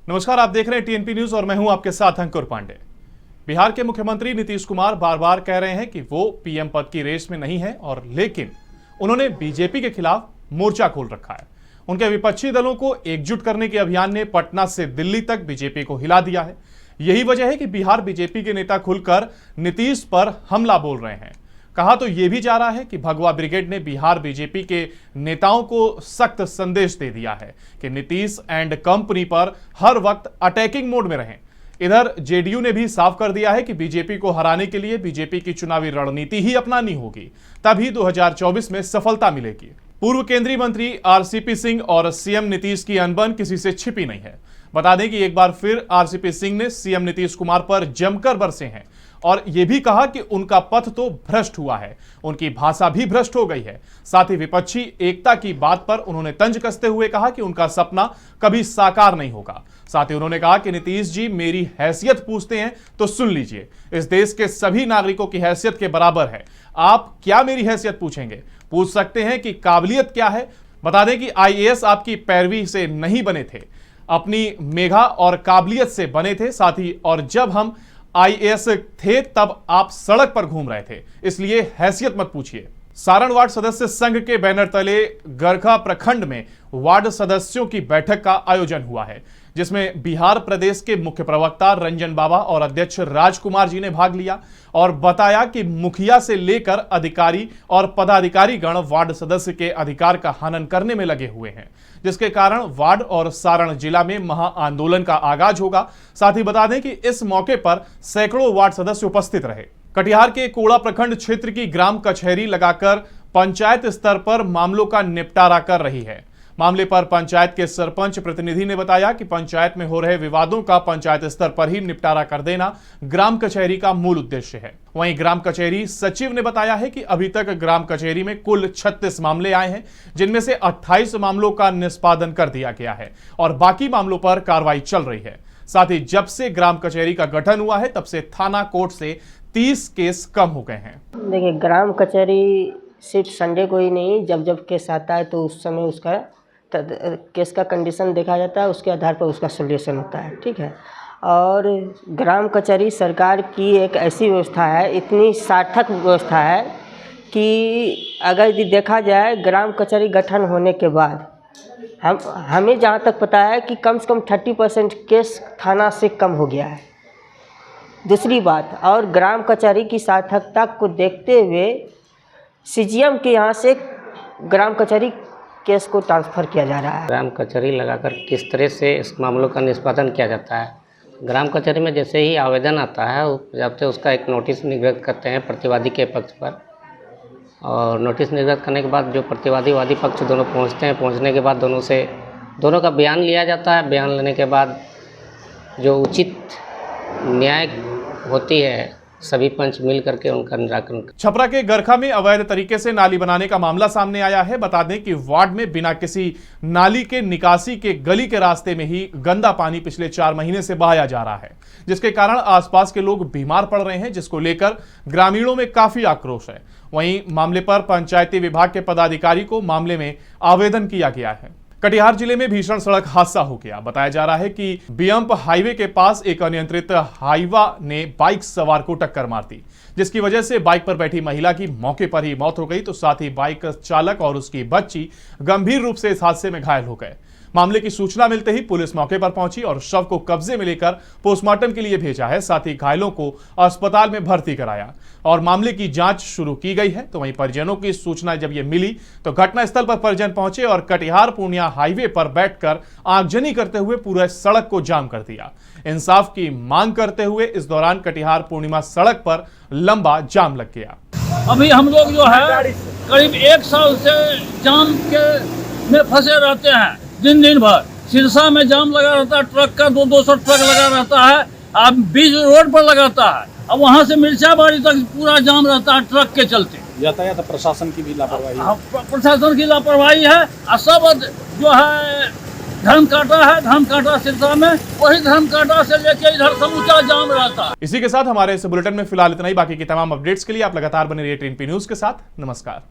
नमस्कार, आप देख रहे हैं टीएनपी न्यूज और मैं हूं आपके साथ अंकुर पांडे। बिहार के मुख्यमंत्री नीतीश कुमार बार बार कह रहे हैं कि वो पीएम पद की रेस में नहीं है और लेकिन उन्होंने बीजेपी के खिलाफ मोर्चा खोल रखा है। उनके विपक्षी दलों को एकजुट करने के अभियान ने पटना से दिल्ली तक बीजेपी को हिला दिया है। यही वजह है कि बिहार बीजेपी के नेता खुलकर नीतीश पर हमला बोल रहे हैं। कहा तो यह भी जा रहा है कि भगवा ब्रिगेड ने बिहार बीजेपी के नेताओं को सख्त संदेश दे दिया है कि नीतीश एंड कंपनी पर हर वक्त अटैकिंग मोड में रहें। इधर जेडीयू ने भी साफ कर दिया है कि बीजेपी को हराने के लिए बीजेपी की चुनावी रणनीति ही अपनानी होगी, तभी 2024 में सफलता मिलेगी। पूर्व केंद्रीय मंत्री आरसीपी सिंह और सीएम नीतीश की अनबन किसी से छिपी नहीं है। बता दें कि एक बार फिर आरसीपी सिंह ने सीएम नीतीश कुमार पर जमकर बरसे हैं और यह भी कहा कि उनका पथ तो भ्रष्ट हुआ है, उनकी भाषा भी भ्रष्ट हो गई है। साथ ही विपक्षी एकता की बात पर उन्होंने तंज कसते हुए कहा कि उनका सपना कभी साकार नहीं होगा। साथ ही उन्होंने कहा कि नीतीश जी मेरी हैसियत पूछते हैं तो सुन लीजिए, इस देश के सभी नागरिकों की हैसियत के बराबर है। आप क्या मेरी हैसियत पूछेंगे? पूछ सकते हैं कि काबिलियत क्या है। बता दें कि आईएएस आपकी पैरवी से नहीं बने थे, अपनी मेधा और काबिलियत से बने थे। साथ ही और जब हम आईएएस थे तब आप सड़क पर घूम रहे थे, इसलिए हैसियत मत पूछिए। सारण वार्ड सदस्य संघ के बैनर तले गरखा प्रखंड में वार्ड सदस्यों की बैठक का आयोजन हुआ है, जिसमें बिहार प्रदेश के मुख्य प्रवक्ता रंजन बाबा और अध्यक्ष राजकुमार जी ने भाग लिया और बताया कि मुखिया से लेकर अधिकारी और पदाधिकारी गण वार्ड सदस्य के अधिकार का हनन करने में लगे हुए हैं, जिसके कारण वार्ड और सारण जिला में महा आंदोलन का आगाज होगा। साथ ही बता दें कि इस मौके पर सैकड़ों वार्ड सदस्य उपस्थित रहे। कटिहार के कोड़ा प्रखंड क्षेत्र की ग्राम कचहरी लगाकर पंचायत स्तर पर मामलों का निपटारा कर रही है। मामले पर पंचायत के सरपंच प्रतिनिधि ने बताया कि पंचायत में हो रहे विवादों का पंचायत स्तर पर ही निपटारा कर देना ग्राम कचहरी का मूल उद्देश्य है। वहीं ग्राम कचहरी सचिव ने बताया है कि अभी तक ग्राम कचहरी में कुल 36 मामले आए हैं, जिनमें से 28 मामलों का निष्पादन कर दिया गया है और बाकी मामलों पर कार्रवाई चल रही है। साथ ही जब से ग्राम कचहरी का गठन हुआ है तब से थाना कोर्ट से 30 केस कम हो गए हैं। देखिए, ग्राम कचहरी सिर्फ संडे को ही नहीं, जब केस आता है तो उस समय उसका केस का कंडीशन देखा जाता है, उसके आधार पर उसका सॉल्यूशन होता है। ठीक है। और ग्राम कचहरी सरकार की एक ऐसी व्यवस्था है, इतनी सार्थक व्यवस्था है कि अगर यदि देखा जाए ग्राम कचहरी गठन होने के बाद हमें जहाँ तक पता है कि कम से कम 30% केस थाना से कम हो गया है। दूसरी बात, और ग्राम कचहरी की सार्थकता को देखते हुए सीजीएम के यहाँ से ग्राम कचहरी केस को ट्रांसफ़र किया जा रहा है। ग्राम कचहरी लगाकर किस तरह से इस मामलों का निष्पादन किया जाता है। ग्राम कचहरी में जैसे ही आवेदन आता है जब से उसका एक नोटिस निर्गत करते हैं प्रतिवादी के पक्ष पर, और नोटिस निर्गत करने के बाद जो प्रतिवादी वादी पक्ष दोनों पहुंचते हैं, पहुंचने के बाद दोनों का बयान लिया जाता है। बयान लेने के बाद जो उचित न्याय होती है सभी पंच मिल करके उनका निराकरण। छपरा के गरखा में अवैध तरीके से नाली बनाने का मामला सामने आया है। बता दें कि वार्ड में बिना किसी नाली के निकासी के गली के रास्ते में ही गंदा पानी पिछले 4 महीने से बहाया जा रहा है, जिसके कारण आसपास के लोग बीमार पड़ रहे हैं, जिसको लेकर ग्रामीणों में काफी आक्रोश है। वहीं मामले पर पंचायती विभाग के पदाधिकारी को मामले में आवेदन किया गया है। कटिहार जिले में भीषण सड़क हादसा हो गया। बताया जा रहा है कि बियम्प हाईवे के पास एक अनियंत्रित हाईवा ने बाइक सवार को टक्कर मार दी, जिसकी वजह से बाइक पर बैठी महिला की मौके पर ही मौत हो गई, तो साथ ही बाइक चालक और उसकी बच्ची गंभीर रूप से इस हादसे में घायल हो गए। मामले की सूचना मिलते ही पुलिस मौके पर पहुंची और शव को कब्जे में लेकर पोस्टमार्टम के लिए भेजा है। साथ ही घायलों को अस्पताल में भर्ती कराया और मामले की जांच शुरू की गई है। तो वहीं परिजनों की सूचना जब ये मिली तो घटनास्थल पर परिजन पहुंचे और कटिहार पूर्णिया हाईवे पर बैठकर आगजनी करते हुए पूरे सड़क को जाम कर दिया। इंसाफ की मांग करते हुए इस दौरान कटिहार पूर्णिमा सड़क पर लंबा जाम लग गया। अभी हम लोग जो है करीब 1 साल से जाम में फंसे रहते हैं। दिन भर सिरसा में जाम लगा रहता है, ट्रक का 200 ट्रक लगा रहता है, अब बीच रोड पर लगाता है। अब वहाँ से मिर्चाबाड़ी तक पूरा जाम रहता है ट्रक के चलते। यातायात प्रशासन की भी लापरवाही, प्रशासन की लापरवाही है। और सब जो है धर्मकांटा सिरसा में, वही धर्मकांटा से लेके इधर समूचा जाम रहता है। इसी के साथ हमारे इस बुलेटिन में फिलहाल इतना ही। बाकी की तमाम अपडेट्स के लिए आप लगातार बने रहिए टीएनपी न्यूज के साथ। नमस्कार।